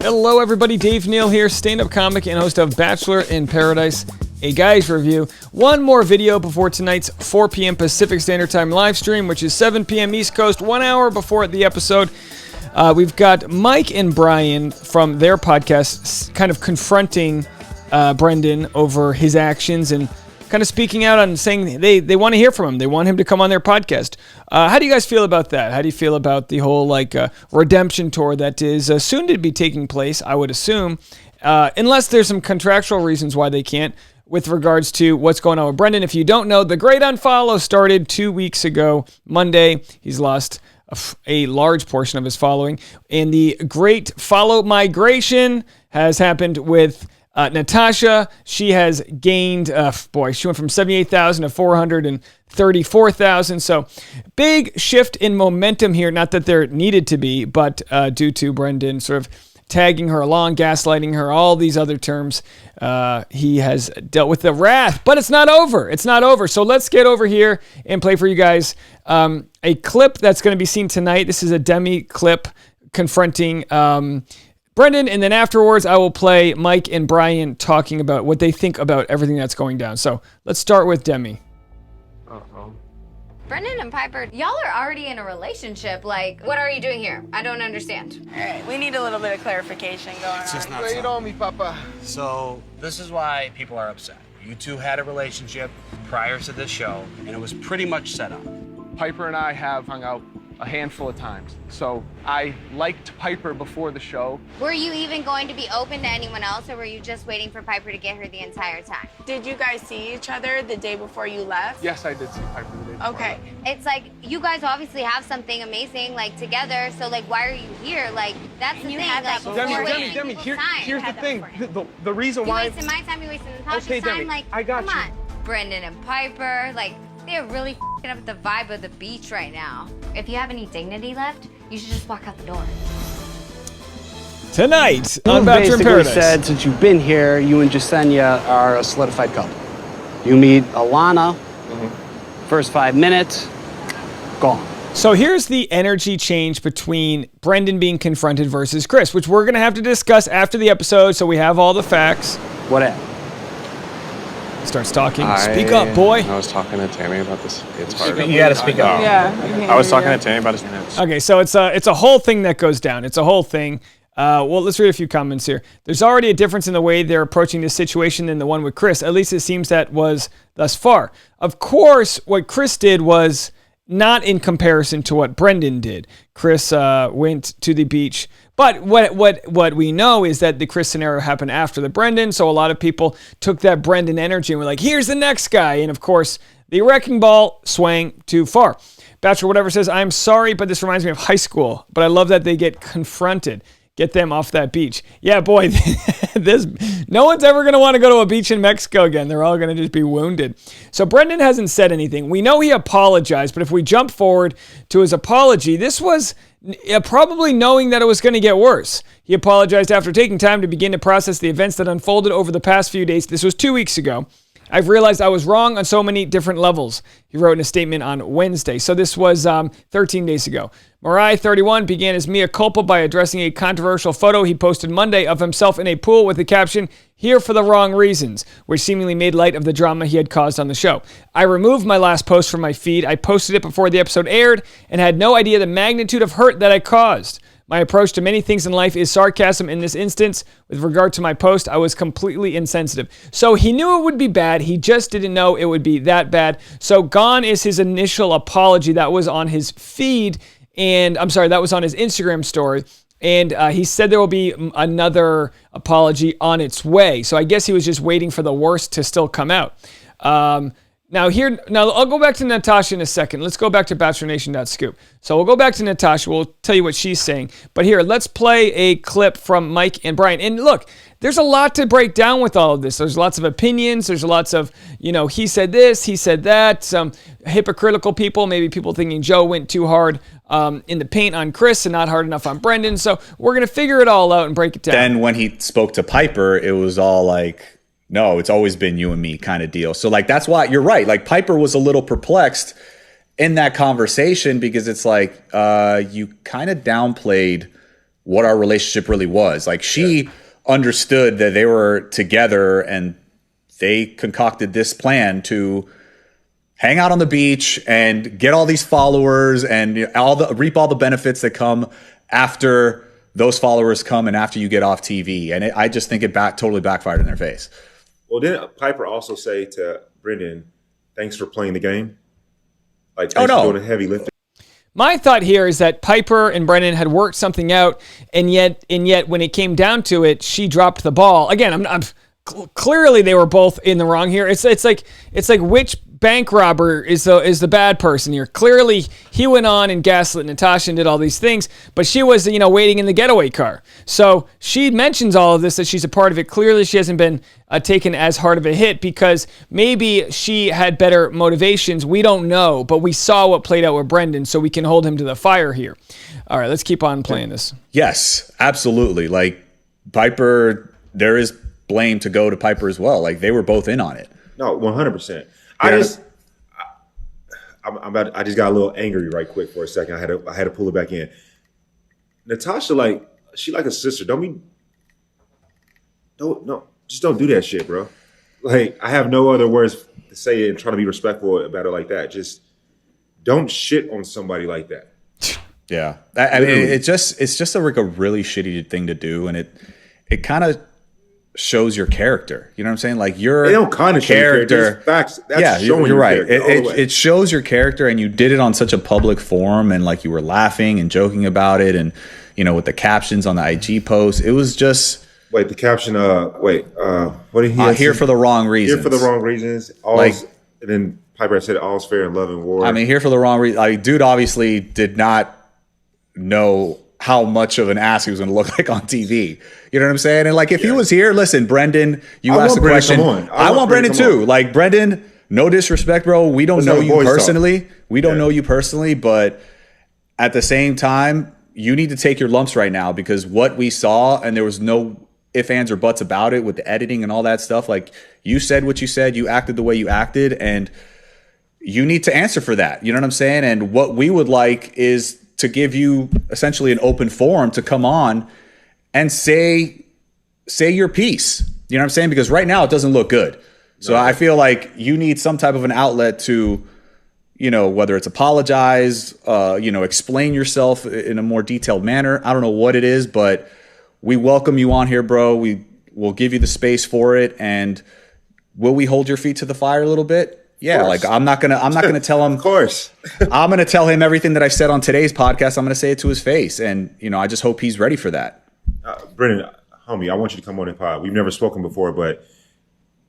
Hello, everybody. Dave Neal here, stand-up comic and host of Bachelor in Paradise, a guy's review. One more video before tonight's 4 p.m. Pacific Standard Time live stream, which is 7 p.m. East Coast, 1 hour before the episode. We've got Mike and Brian from their podcast kind of confronting Brendan over his actions and kind of speaking out on saying they want to hear from him. They want him to come on their podcast. How do you guys feel about that? How do you feel about the whole redemption tour that is soon to be taking place, I would assume, unless there's some contractual reasons why they can't with regards to what's going on with Brendan. If you don't know, the Great Unfollow started 2 weeks ago, Monday. He's lost a large portion of his following. And the Great Follow Migration has happened with Natasha. She has gained, she went from 78,000 to 434,000. So big shift in momentum here. Not that there needed to be, but due to Brendan sort of tagging her along, gaslighting her, all these other terms, he has dealt with the wrath. But it's not over. It's not over. So let's get over here and play for you guys a clip that's going to be seen tonight. This is a Demi clip confronting Brendan, and then afterwards I will play Mike and Brian talking about what they think about everything that's going down. So let's start with Demi. Brendan and Piper, y'all are already in a relationship. Like, what are you doing here? I don't understand. All right, we need a little bit of clarification going It's just on. not Lay it so. on me, Papa. So this is why people are upset. You two had a relationship prior to this show, and it was pretty much set up. Piper and I have hung out a handful of times. So I liked Piper before the show. Were you even going to be open to anyone else, or were you just waiting for Piper to get her the entire time? Did you guys see each other the day before you left? Yes, I did see Piper the day before. Okay. It's like, you guys obviously have something amazing, like, together, so, like, why are you here? Like, that's the you thing. had that Like, before. you're Demi, wasting Demi, people's time. here's the had that thing. before. The reason You why... wasted my time, you wasted Natasha's Okay, time. Demi, Like, I got come you. on. Brendan and Piper, like, they're really f***ing up the vibe of the beach right now. If you have any dignity left, you should just walk out the door. Tonight You on Bachelor in basically Paradise. said since you've been here, you and Jasenia are a solidified couple. You meet Alana, first 5 minutes, gone. So here's the energy change between Brendan being confronted versus Chris, which we're going to have to discuss after the episode, so we have all the facts. What happened? Starts talking. Speak up, boy. I was talking to Tammy about this. It's hard. You gotta speak up. Yeah. I was talking to Tammy about his minutes. Okay, so it's a whole thing that goes down. It's a whole thing. Well, let's read a few comments here. There's already a difference in the way they're approaching this situation than the one with Chris. At least it seems that was thus far. Of course, what Chris did was not in comparison to what Brendan did. Chris went to the beach. But what we know is that the Chris scenario happened after the Brendan, so a lot of people took that Brendan energy and were like, here's the next guy. And of course, the wrecking ball swang too far. Bachelor Whatever says, I'm sorry, but this reminds me of high school. But I love that they get confronted. Get them off that beach. Yeah, boy, no one's ever going to want to go to a beach in Mexico again. They're all going to just be wounded. So Brendan hasn't said anything. We know he apologized, but if we jump forward to his apology, this was probably knowing that it was going to get worse. He apologized after taking time to begin to process the events that unfolded over the past few days. This was 2 weeks ago. I've realized I was wrong on so many different levels, he wrote in a statement on Wednesday. So this was 13 days ago. Mariah, 31, began his mea culpa by addressing a controversial photo he posted Monday of himself in a pool with the caption, "Here for the wrong reasons," which seemingly made light of the drama he had caused on the show. I removed my last post from my feed. I posted it before the episode aired and had no idea the magnitude of hurt that I caused. My approach to many things in life is sarcasm. In this instance, with regard to my post, I was completely insensitive. So he knew it would be bad. He just didn't know it would be that bad. So gone is his initial apology. That was on his feed. And I'm sorry, that was on his Instagram story. And he said there will be another apology on its way. So I guess he was just waiting for the worst to still come out. Now I'll go back to Natasha in a second. Let's go back to BachelorNation.scoop. So we'll go back to Natasha. We'll tell you what she's saying. But here, let's play a clip from Mike and Brian. And look, there's a lot to break down with all of this. There's lots of opinions. There's lots of, he said this, he said that. Some hypocritical people, maybe people thinking Joe went too hard in the paint on Chris and not hard enough on Brendan. So we're going to figure it all out and break it down. Then when he spoke to Piper, it was all like, no, it's always been you and me kind of deal. So like, that's why you're right. Like Piper was a little perplexed in that conversation because it's like, you kind of downplayed what our relationship really was. Like she understood that they were together and they concocted this plan to hang out on the beach and get all these followers and reap all the benefits that come after those followers come and after you get off TV. And I just think it totally backfired in their face. Well, didn't Piper also say to Brendan, thanks for playing the game? Like, thanks for doing the heavy lifting. My thought here is that Piper and Brendan had worked something out, and yet when it came down to it, she dropped the ball. Again, clearly they were both in the wrong here. It's like which bank robber is the bad person here. Clearly he went on and gaslit Natasha and did all these things, but she was waiting in the getaway car. So she mentions all of this, that she's a part of it. Clearly she hasn't been taken as hard of a hit because maybe she had better motivations. We don't know, but we saw what played out with Brendan, so we can hold him to the fire here. All right, let's keep on playing this. Yes, absolutely. Like Piper, there is blame to go to Piper as well. Like they were both in on it. No, 100%. I just got a little angry right quick for a second. I had to pull it back in. Natasha, she like a sister. Just don't do that shit, bro. Like, I have no other words to say and trying to be respectful about it like that. Just don't shit on somebody like that. Yeah. I mean, it's just a really shitty thing to do. And it kind of shows your character. You know what I'm saying? Like your they don't kind of character. Facts. That's showing you're right. It shows your character, and you did it on such a public forum, and like you were laughing and joking about it, and with the captions on the IG post. It was just the caption. What did he? Here for the wrong reasons. Here for the wrong reasons. And then Piper said, "All's fair in love and war." I mean, here for the wrong reason. Like, dude obviously did not know how much of an ass he was going to look like on TV. You know what I'm saying? And like, if he was here, listen, Brendan, you asked the question. I want Brendan too. Like, Brendan, no disrespect, bro. We don't know you personally. We don't know you personally, but at the same time, you need to take your lumps right now, because what we saw, and there was no ifs, ands, or buts about it with the editing and all that stuff. Like, you said what you said, you acted the way you acted, and you need to answer for that. You know what I'm saying? And what we would like is to give you essentially an open forum to come on and say your piece. You know what I'm saying? Because right now it doesn't look good. So I feel like you need some type of an outlet to, whether it's apologize, explain yourself in a more detailed manner. I don't know what it is, but we welcome you on here, bro. We will give you the space for it. And will we hold your feet to the fire a little bit? Yeah, like I'm not gonna tell him. Of course, I'm gonna tell him everything that I said on today's podcast. I'm gonna say it to his face, and I just hope he's ready for that. Brendan, homie, I want you to come on the pod. We've never spoken before, but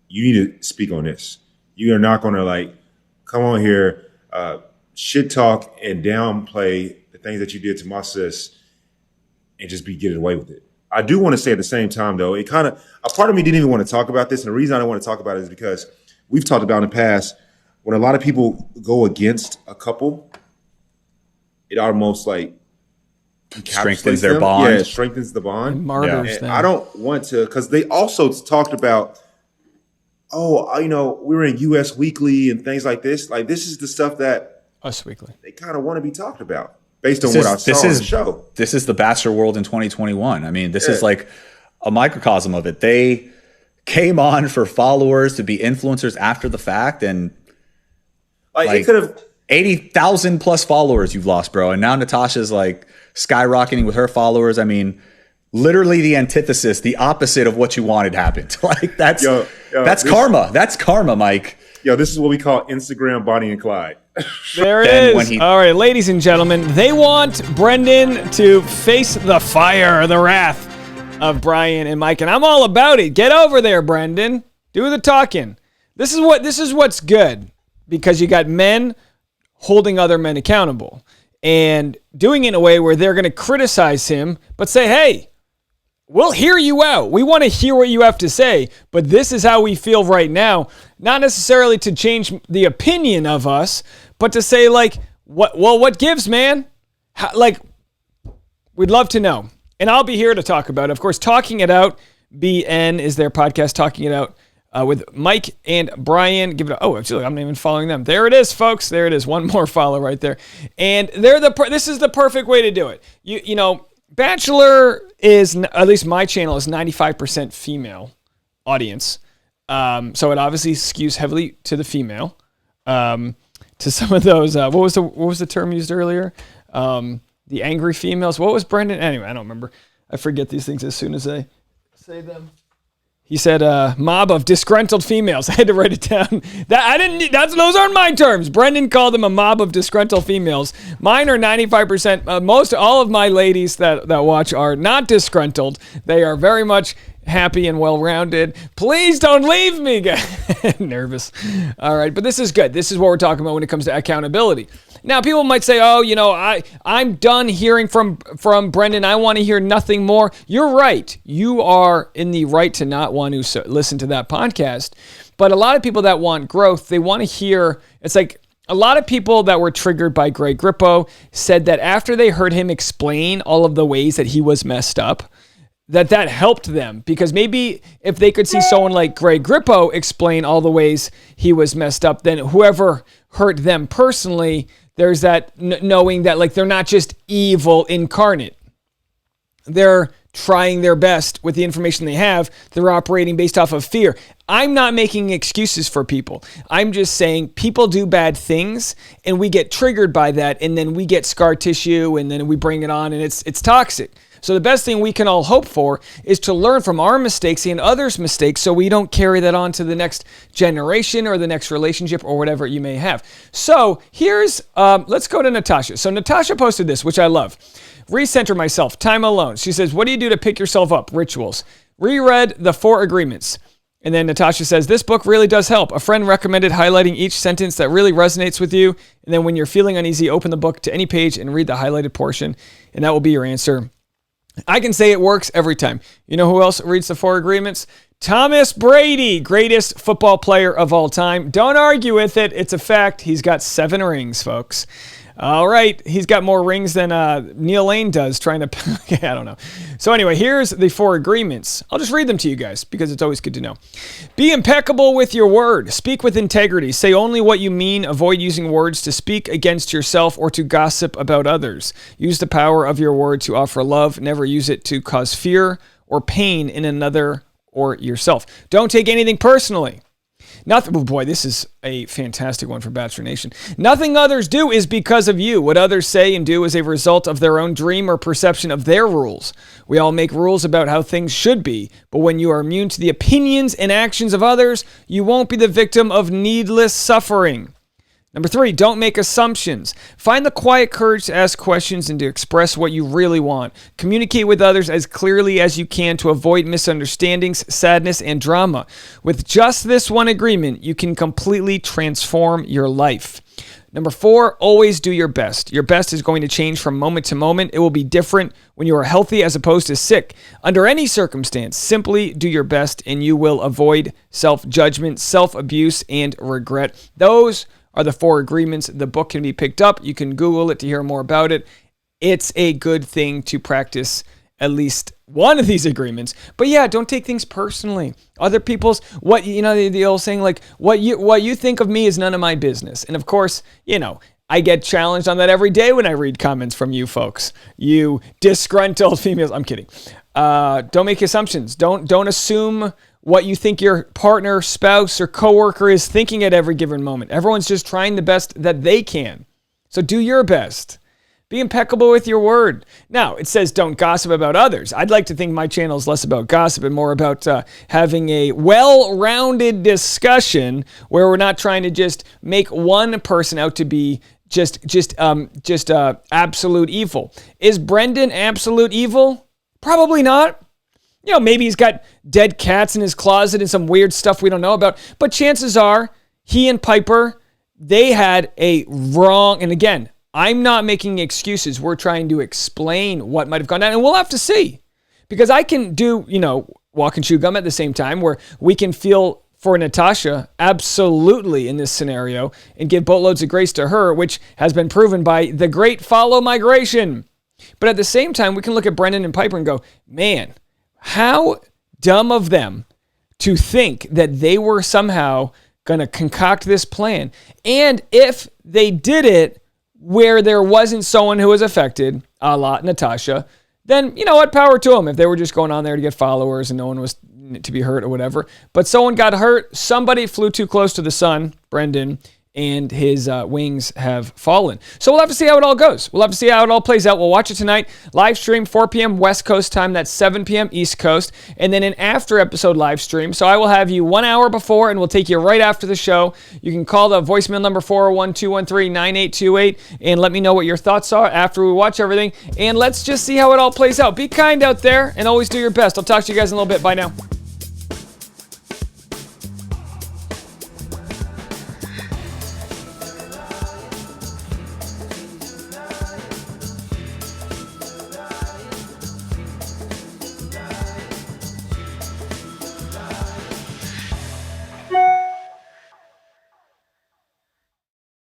you need to speak on this. You are not gonna come on here, shit talk and downplay the things that you did to my sis, and just get away with it. I do want to say at the same time, though, a part of me didn't even want to talk about this, and the reason I don't want to talk about it is because we've talked about in the past, when a lot of people go against a couple, it almost strengthens their bond. Yeah, it strengthens the bond. And martyrs them. I don't want to, because they also talked about, we were in US Weekly and things like this. Like, this is the stuff that Us Weekly, they kind of want to be talked about based on what I saw on the show. This is the Bachelor world in 2021. I mean, this is like a microcosm of it. They came on for followers to be influencers after the fact, and it could have 80,000 plus followers you've lost, bro. And now Natasha's skyrocketing with her followers. I mean, literally the antithesis, the opposite of what you wanted happened. That's karma. That's karma, Mike. Yo, this is what we call Instagram Bonnie and Clyde. There it is. All right, ladies and gentlemen, they want Brendan to face the fire, the wrath of Brian and Mike, and I'm all about it. Get over there, Brendan. Do the talking. This is what's good, because you got men holding other men accountable and doing it in a way where they're going to criticize him, but say, hey, we'll hear you out. We want to hear what you have to say, but this is how we feel right now. Not necessarily to change the opinion of us, but to say what gives, man? We'd love to know. And I'll be here to talk about it. Of course, Talking It Out, BN is their podcast, Talking It Out with Mike and Brian. Actually, I'm not even following them. There it is, folks. There it is. One more follow right there. And this is the perfect way to do it. Bachelor is, at least my channel, is 95% female audience. So it obviously skews heavily to the female. To some of those, what was the term used earlier? The angry females. What was Brendan? Anyway, I don't remember. I forget these things as soon as I say them. He said, mob of disgruntled females. I had to write it down. Those aren't my terms. Brendan called them a mob of disgruntled females. Mine are 95%. All of my ladies that watch are not disgruntled. They are very much happy and well-rounded. Please don't leave me, guys. Nervous. All right, but this is good. This is what we're talking about when it comes to accountability. Now, people might say, oh, I'm done hearing from Brendan. I want to hear nothing more. You're right. You are in the right to not want to listen to that podcast. But a lot of people that want growth, they want to hear, it's like a lot of people that were triggered by Greg Grippo said that after they heard him explain all of the ways that he was messed up, that helped them, because maybe if they could see someone like Greg Grippo explain all the ways he was messed up, then whoever hurt them personally, there's that knowing that like they're not just evil incarnate. They're trying their best with the information they have. They're operating based off of fear. I'm not making excuses for people. I'm just saying people do bad things and we get triggered by that, and then we get scar tissue and then we bring it on, and it's toxic. So the best thing we can all hope for is to learn from our mistakes and others' mistakes so we don't carry that on to the next generation or the next relationship or whatever you may have. So here's, let's go to Natasha. So Natasha posted this, which I love. Recenter myself, time alone. She says, what do you do to pick yourself up? Rituals. Reread the 4 agreements. And then Natasha says, this book really does help. A friend recommended highlighting each sentence that really resonates with you. And then when you're feeling uneasy, open the book to any page and read the highlighted portion. And that will be your answer. I can say it works every time. You know who else reads the 4 agreements? Thomas Brady, greatest football player of all time. Don't argue with it. It's a fact. He's got 7 rings, folks. All right. He's got more rings than Neal Lane does trying to... Okay, I don't know. So anyway, here's the 4 agreements. I'll just read them to you guys because it's always good to know. Be impeccable with your word. Speak with integrity. Say only what you mean. Avoid using words to speak against yourself or to gossip about others. Use the power of your word to offer love. Never use it to cause fear or pain in another or yourself. Don't take anything personally. Nothing. Oh boy, this is a fantastic one for Bachelor Nation. Nothing others do is because of you. What others say and do is a result of their own dream or perception of their rules. We all make rules about how things should be, but when you are immune to the opinions and actions of others, you won't be the victim of needless suffering. Number 3, don't make assumptions. Find the quiet courage to ask questions and to express what you really want. Communicate with others as clearly as you can to avoid misunderstandings, sadness, and drama. With just this one agreement, you can completely transform your life. Number 4, always do your best. Your best is going to change from moment to moment. It will be different when you are healthy as opposed to sick. Under any circumstance, simply do your best and you will avoid self-judgment, self-abuse, and regret. Those are the 4 agreements. The book can be picked up. You can Google it to hear more about it. It's a good thing to practice at least one of these agreements. But yeah, don't take things personally. Other people's, the old saying, like, what you think of me is none of my business. And of course, I get challenged on that every day when I read comments from you folks. You disgruntled females. I'm kidding. Don't make assumptions. Don't assume what you think your partner, spouse, or coworker is thinking at every given moment. Everyone's just trying the best that they can. So do your best. Be impeccable with your word. Now, it says don't gossip about others. I'd like to think my channel is less about gossip and more about having a well-rounded discussion where we're not trying to just make one person out to be just absolute evil. Is Brendan absolute evil? Probably not. Maybe he's got dead cats in his closet and some weird stuff we don't know about. But chances are, he and Piper, they had a wrong... And again, I'm not making excuses. We're trying to explain what might have gone down. And we'll have to see. Because I can do, walk and chew gum at the same time, where we can feel for Natasha absolutely in this scenario and give boatloads of grace to her, which has been proven by the great follow migration. But at the same time, we can look at Brendan and Piper and go, man... how dumb of them to think that they were somehow going to concoct this plan. And if they did it where there wasn't someone who was affected, a la Natasha, then you know what? Power to them. If they were just going on there to get followers and no one was to be hurt or whatever. But someone got hurt. Somebody flew too close to the sun, Brendan, and his wings have fallen. So we'll have to see how it all goes. We'll have to see how it all plays out. We'll watch it tonight. Live stream 4 p.m. West Coast time. That's 7 p.m. East Coast. And then an after episode live stream. So I will have you 1 hour before and we'll take you right after the show. You can call the voicemail number 401-213-9828 and let me know what your thoughts are after we watch everything. And let's just see how it all plays out. Be kind out there and always do your best. I'll talk to you guys in a little bit. Bye now.